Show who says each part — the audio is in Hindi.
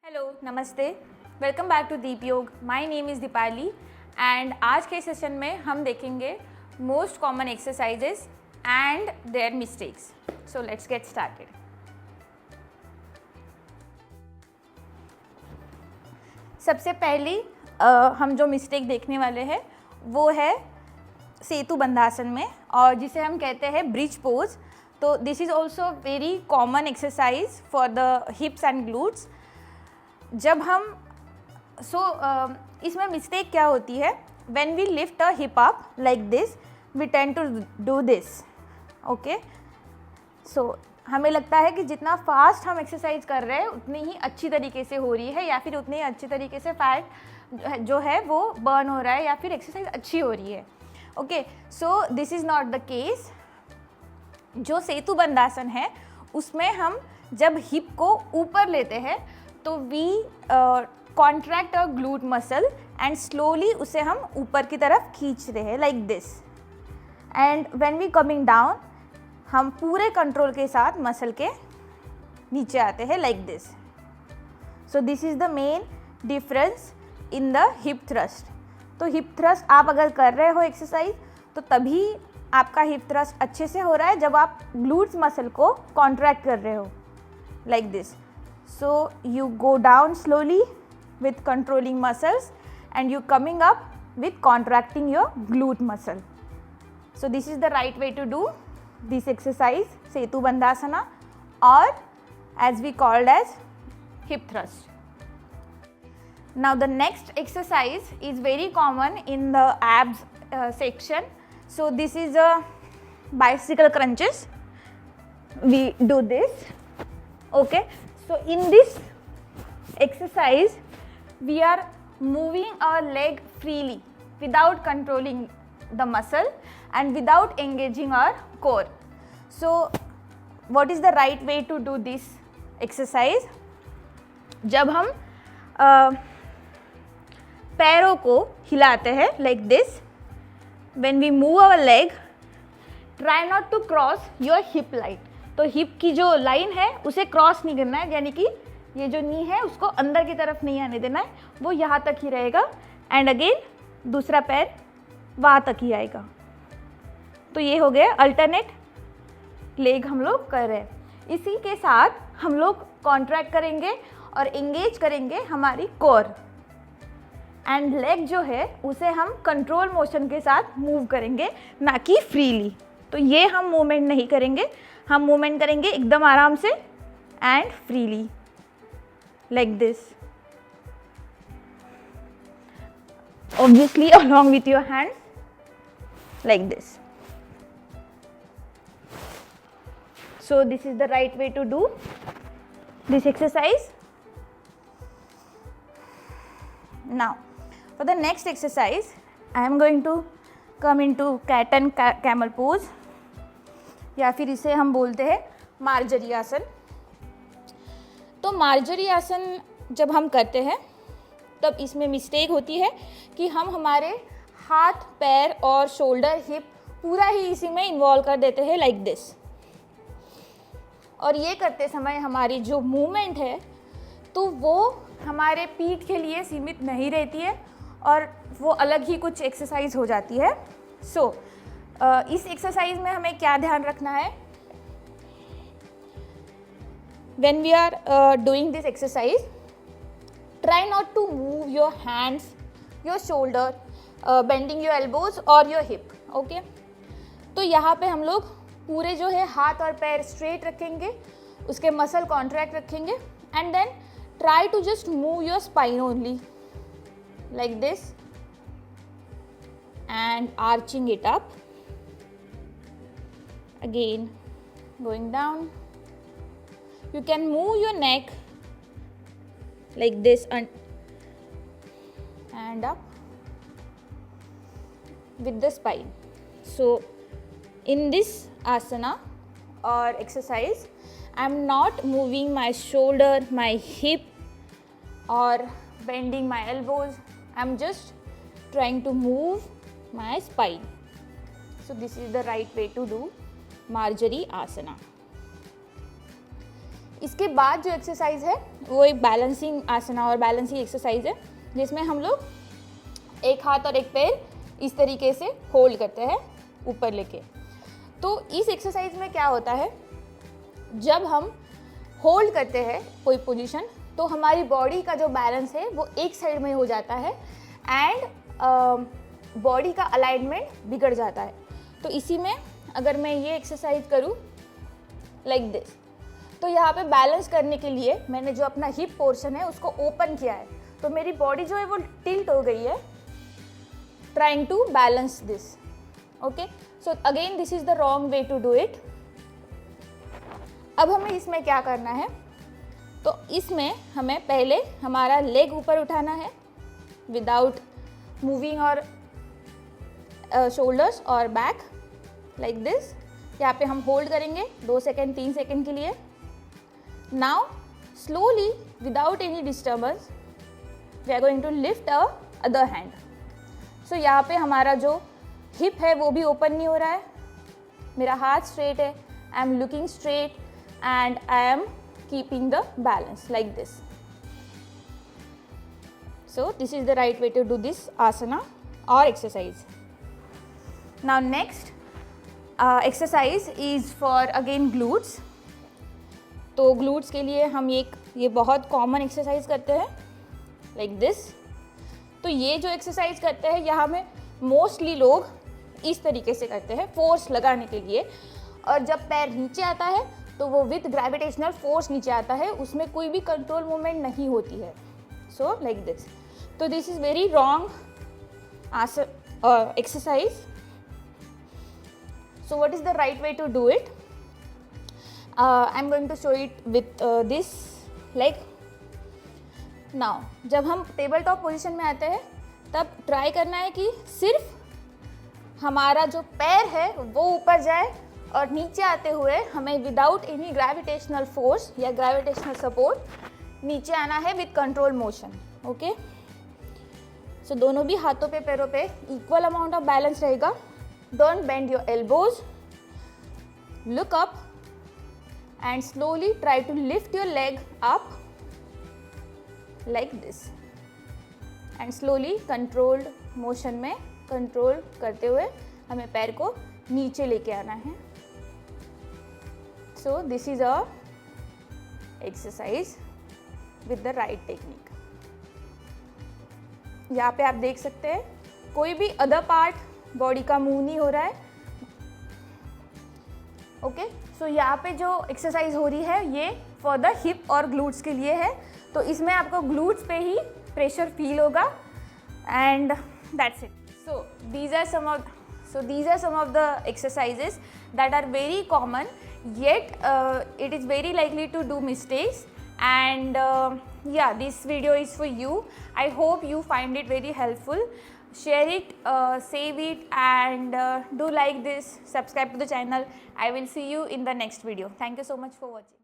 Speaker 1: हेलो, नमस्ते, वेलकम बैक टू दीप योग। My name is Deepali and आज के सेशन में हम देखेंगे most common exercises and their mistakes. So let's get started. सबसे पहली हम जो मिस्टेक देखने वाले हैं वो है सेतु बंधासन में, और जिसे हम कहते हैं ब्रिज पोज। तो this is also very common exercise for the hips and glutes. जब हम इसमें मिस्टेक क्या होती है, when we lift a hip up like this we tend to do this. Okay, so हमें लगता है कि जितना फास्ट हम एक्सरसाइज कर रहे हैं उतनी ही अच्छी तरीके से हो रही है, या फिर उतनी ही अच्छी तरीके से फैट जो है वो बर्न हो रहा है, या फिर एक्सरसाइज अच्छी हो रही है। Okay, so this is not the case. जो सेतु बंधासन है उसमें हम जब हिप को ऊपर लेते हैं तो we contract a glute muscle and slowly उसे हम ऊपर की तरफ खींच रहे हैं like this. And when we coming down हम पूरे कंट्रोल के साथ मसल के नीचे आते हैं like this. So this is the main difference in the hip thrust. तो हिप थ्रस्ट आप अगर कर रहे हो एक्सरसाइज तो तभी आपका हिप थ्रस्ट अच्छे से हो रहा है जब आप ग्लूट्स मसल को कॉन्ट्रैक्ट कर रहे हो like this. So you go down slowly with controlling muscles and you coming up with contracting your glute muscle. So this is the right way to do this exercise, Setu Bandhasana, or as we called as hip thrust. Now the next exercise is very common in the abs section. So this is a bicycle crunches. We do this. Okay. So in this exercise, we are moving our leg freely without controlling the muscle and without engaging our core. So what is the right way to do this exercise? जब हम पैरों को हिलाते हैं like this, when we move our leg, try not to cross your hip line. तो हिप की जो लाइन है उसे क्रॉस नहीं करना है, यानी कि ये जो नी है उसको अंदर की तरफ नहीं आने देना है, वो यहाँ तक ही रहेगा। एंड अगेन दूसरा पैर वहाँ तक ही आएगा। तो ये हो गया अल्टरनेट लेग हम लोग कर रहे हैं। इसी के साथ हम लोग कॉन्ट्रैक्ट करेंगे और एंगेज करेंगे हमारी कोर। एंड लेग जो है उसे हम कंट्रोल मोशन के साथ मूव करेंगे, ना कि फ्रीली। तो ये हम मूवमेंट नहीं करेंगे, हम मूवमेंट करेंगे एकदम आराम से and freely like this. Obviously along with your hands like this. So this is the right way to do this exercise. Now for the next exercise I am going to come into cat and camel pose, या फिर इसे हम बोलते हैं मार्जरी आसन। तो मार्जरी आसन जब हम करते हैं तब इसमें मिस्टेक होती है कि हम हमारे हाथ, पैर और शोल्डर, हिप पूरा ही इसी में इन्वॉल्व कर देते हैं लाइक दिस। और ये करते समय हमारी जो मूवमेंट है तो वो हमारे पीठ के लिए सीमित नहीं रहती है और वो अलग ही कुछ एक्सरसाइज हो जाती है। सो इस एक्सरसाइज में हमें क्या ध्यान रखना है, when we are doing this exercise, try not to move your hands, your shoulder, bending your elbows or your hip. Okay? तो यहाँ पे हम लोग पूरे जो है हाथ और पैर स्ट्रेट रखेंगे, उसके मसल कॉन्ट्रैक्ट रखेंगे and then try to just move your spine only like this and arching it up. Again going down. You can move your neck like this and up with the spine. So in this asana or exercise I am not moving my shoulder, my hip or bending my elbows. I am just trying to move my spine. So this is the right way to do Marjari Asana. इसके बाद जो एक्सरसाइज है वो एक बैलेंसिंग आसना और बैलेंसिंग एक्सरसाइज है, जिसमें हम लोग एक हाथ और एक पैर इस तरीके से होल्ड करते हैं ऊपर लेके। तो इस एक्सरसाइज में क्या होता है, जब हम होल्ड करते हैं कोई पोजीशन तो हमारी बॉडी का जो बैलेंस है वो एक साइड में हो जाता है एंड बॉडी का अलाइनमेंट बिगड़ जाता है। तो इसी में अगर मैं ये एक्सरसाइज करूँ लाइक दिस, तो यहाँ पे बैलेंस करने के लिए मैंने जो अपना हिप पोर्शन है उसको ओपन किया है, तो मेरी बॉडी जो है वो टिल्ट हो गई है trying to balance this. Okay, so again this is the wrong way to do it. अब हमें इसमें क्या करना है, तो इसमें हमें पहले हमारा लेग ऊपर उठाना है विदाउट मूविंग और शोल्डर्स और बैक लाइक दिस। यहाँ पे हम होल्ड करेंगे 2 सेकेंड 3 सेकेंड के लिए। Now slowly without any disturbance we are going to lift a other hand. So यहाँ पे हमारा जो हिप है वो भी ओपन नहीं हो रहा है, मेरा हाथ स्ट्रेट है, I am looking straight and I am keeping the balance like this. So this is the right way to do this asana और exercise. Now next exercise is for again glutes. तो ग्लूट्स के लिए हम ये बहुत कॉमन एक्सरसाइज करते हैं लाइक दिस। तो ये जो एक्सरसाइज करते हैं यहाँ में मोस्टली लोग इस तरीके से करते हैं फोर्स लगाने के लिए, और जब पैर नीचे आता है तो वो विथ ग्रेविटेशनल फोर्स नीचे आता है, उसमें कोई भी कंट्रोल मूवमेंट नहीं होती है। So like this. तो this is very wrong exercise. So what is the right way to do it? I'm going to show it with this leg. Now जब हम टेबल टॉप पोजीशन में आते हैं तब ट्राई करना है कि सिर्फ हमारा जो पैर है वो ऊपर जाए और नीचे आते हुए हमें विदाउट एनी ग्रेविटेशनल फोर्स या ग्रेविटेशनल सपोर्ट नीचे आना है विथ कंट्रोल मोशन। ओके, सो दोनों भी हाथों पे पैरों पे इक्वल अमाउंट ऑफ बैलेंस रहेगा। Don't bend your elbows. Look up and slowly try to lift your leg up like this. And slowly controlled motion में control करते हुए हमें पैर को नीचे लेके आना है। So this is a exercise with the right technique. यहाँ पे आप देख सकते हैं कोई भी अदर पार्ट बॉडी का मूव नहीं हो रहा है। ओके, सो यहाँ पे जो एक्सरसाइज हो रही है ये फॉर द हिप और ग्लूट्स के लिए है, तो इसमें आपको ग्लूट्स पे ही प्रेशर फील होगा and that's it. So these are some of the exercises that are very common, yet it is very likely to do mistakes and yeah, this video is for you. I hope you find it very helpful. Share it, save it, and do like this, subscribe to the channel. I will see you in the next video. Thank you so much for watching.